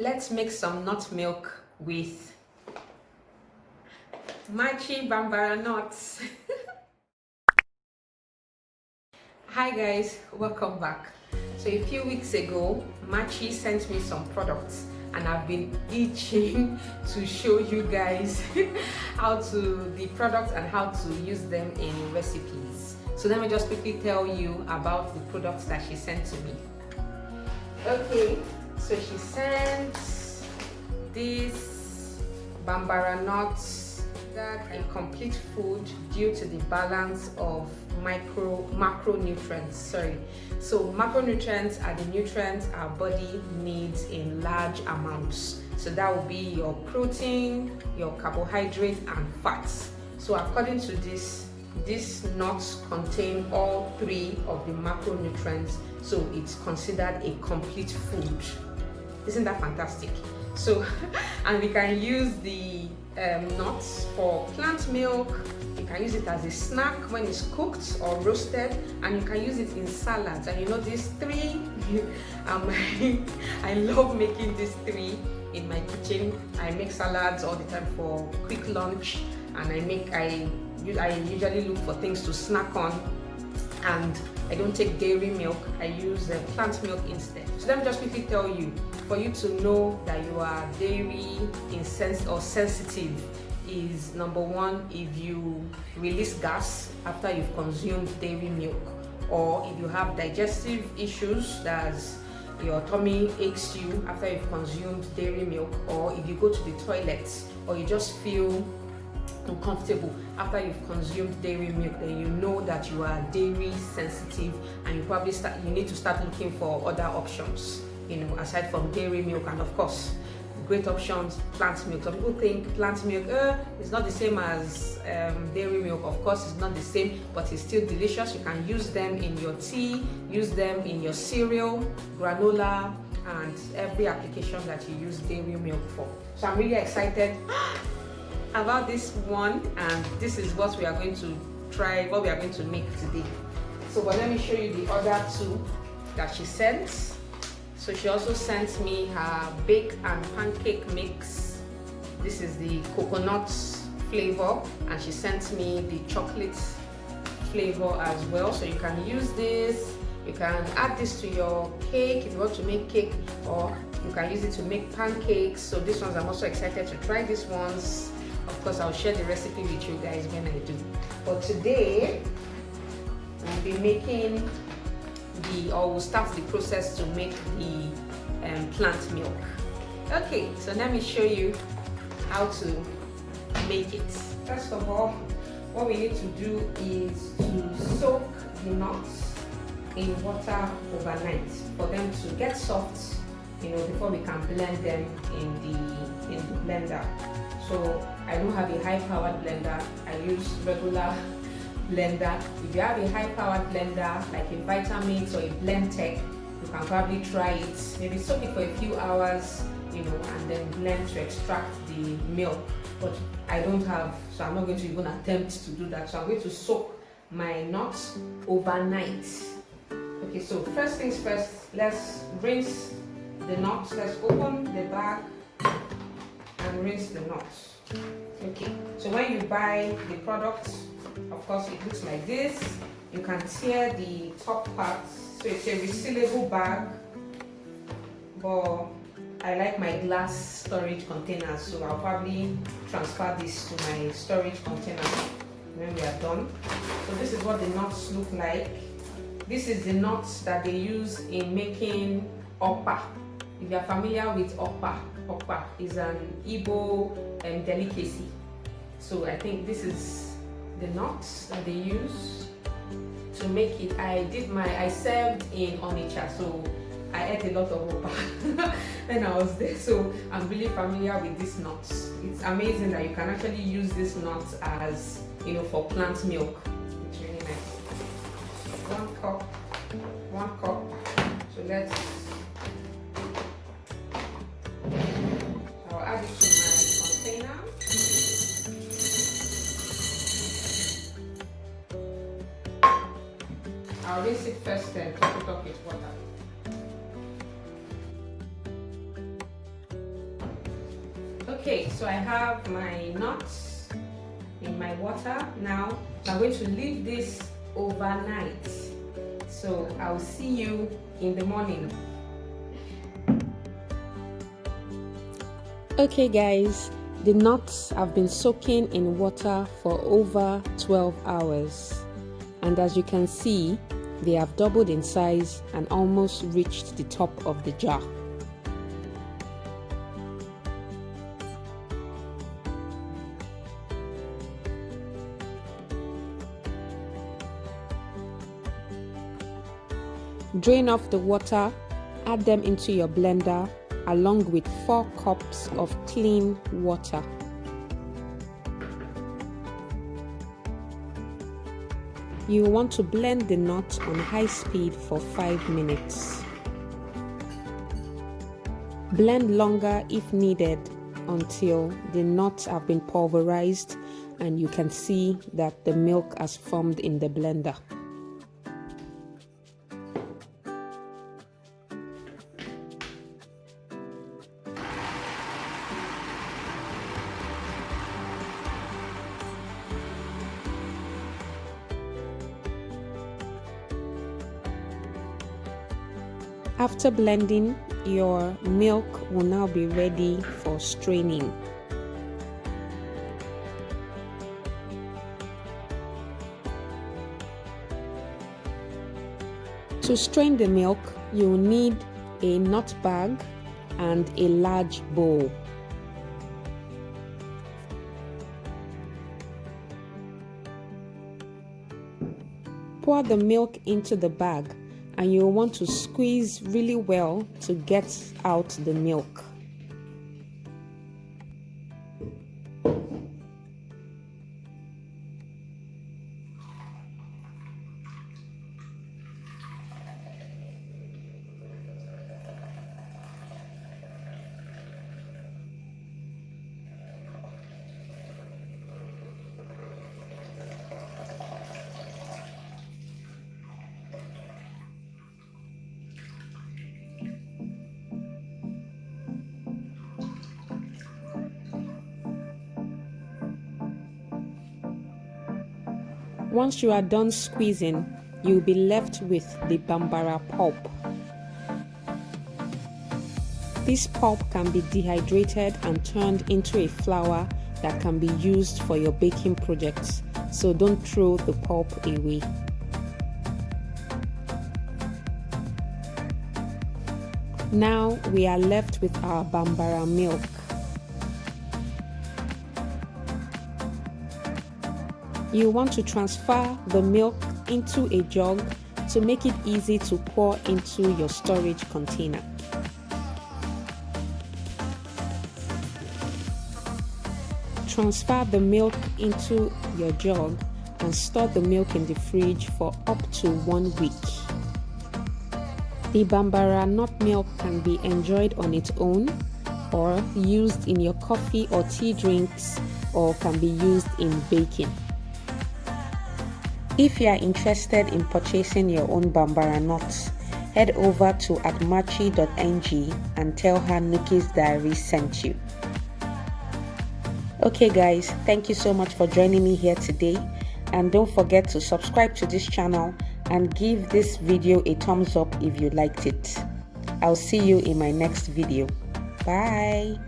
Let's make some nut milk with Machi Bambara nuts. Hi guys, welcome back. So a few weeks ago, Machi sent me some products and I've been itching to show you guys the products and how to use them in recipes. So let me just quickly tell you about the products that she sent to me. Okay, so she sent this Bambara nuts, that a complete food due to the balance of macronutrients. So macronutrients are the nutrients our body needs in large amounts. So that will be your protein, your carbohydrate and fats. So according to this, these nuts contain all three of the macronutrients, so it's considered a complete food. Isn't that fantastic? So and we can use the nuts for plant milk. You can use it as a snack when it's cooked or roasted, and you can use it in salads. And you know these three, I love making these three in my kitchen. I make salads all the time for quick lunch, and I usually look for things to snack on, and I don't take dairy milk. I use plant milk instead. So let me just quickly tell you, for you to know that you are dairy sensitive is number one, if you release gas after you've consumed dairy milk, or if you have digestive issues, that's your tummy aches you after you've consumed dairy milk, or if you go to the toilet or you just feel uncomfortable after you've consumed dairy milk, then you know that you are dairy sensitive, and you need to start looking for other options, aside from dairy milk. And of course, great options, plant milk. Some people think plant milk is not the same as dairy milk. Of course it's not the same, but it's still delicious. You can use them in your tea, use them in your cereal, granola, and every application that you use dairy milk for. So I'm really excited about this one, and this is what we are going to try, what we are going to make today. So but let me show you the other two that she sent. So she also sent me her bake and pancake mix. This is the coconut flavor, and she sent me the chocolate flavor as well. So you can use this, you can add this to your cake if you want to make cake, or you can use it to make pancakes. So these ones, I'm also excited to try these ones. Of course, I'll share the recipe with you guys when I do. But today, I'll be making we'll start the process to make the plant milk. Okay, so let me show you how to make it. First of all, what we need to do is to soak the nuts in water overnight for them to get soft, before we can blend them in the blender. So I don't have a high-powered blender. I use regular blender. If you have a high-powered blender like a Vitamix or a Blendtec, you can probably try it. Maybe soak it for a few hours, and then blend to extract the milk. But I don't have, so I'm not going to even attempt to do that. So I'm going to soak my nuts overnight. Okay, so first things first, let's rinse the nuts. Let's open the bag and rinse the nuts. Okay, so when you buy the product, of course it looks like this. You can tear the top part. So it's a resealable bag, but I like my glass storage containers, so I'll probably transfer this to my storage container when we are done. So this is what the nuts look like. This is the nuts that they use in making Okpa. If you are familiar with Okpa, Okpa is an Igbo delicacy. So I think this is the nuts that they use to make it. I served in Onitsha, so I ate a lot of Okpa when I was there. So I'm really familiar with these nuts. It's amazing that you can actually use these nuts as, for plant milk. It's really nice. 1 cup. So I'll add it to my container. I'll rinse it first, then top it up with water. Okay, so I have my nuts in my water. Now I'm going to leave this overnight. So I'll see you in the morning. Okay guys, the nuts have been soaking in water for over 12 hours. And as you can see, they have doubled in size and almost reached the top of the jar. Drain off the water, add them into your blender along with 4 cups of clean water. You want to blend the nut on high speed for 5 minutes. Blend longer if needed until the nuts have been pulverized and you can see that the milk has formed in the blender. After blending, your milk will now be ready for straining. To strain the milk, you will need a nut bag and a large bowl. Pour the milk into the bag and you will want to squeeze really well to get out the milk. Once you are done squeezing, you'll be left with the Bambara pulp. This pulp can be dehydrated and turned into a flour that can be used for your baking projects, so don't throw the pulp away. Now we are left with our Bambara milk. You want to transfer the milk into a jug to make it easy to pour into your storage container. Transfer the milk into your jug and store the milk in the fridge for up to 1 week. The Bambara nut milk can be enjoyed on its own or used in your coffee or tea drinks, or can be used in baking. If you are interested in purchasing your own Bambara nuts, head over to @machi.ng and tell her Nuki's Diary sent you. Okay guys, thank you so much for joining me here today, and don't forget to subscribe to this channel and give this video a thumbs up if you liked it. I'll see you in my next video. Bye.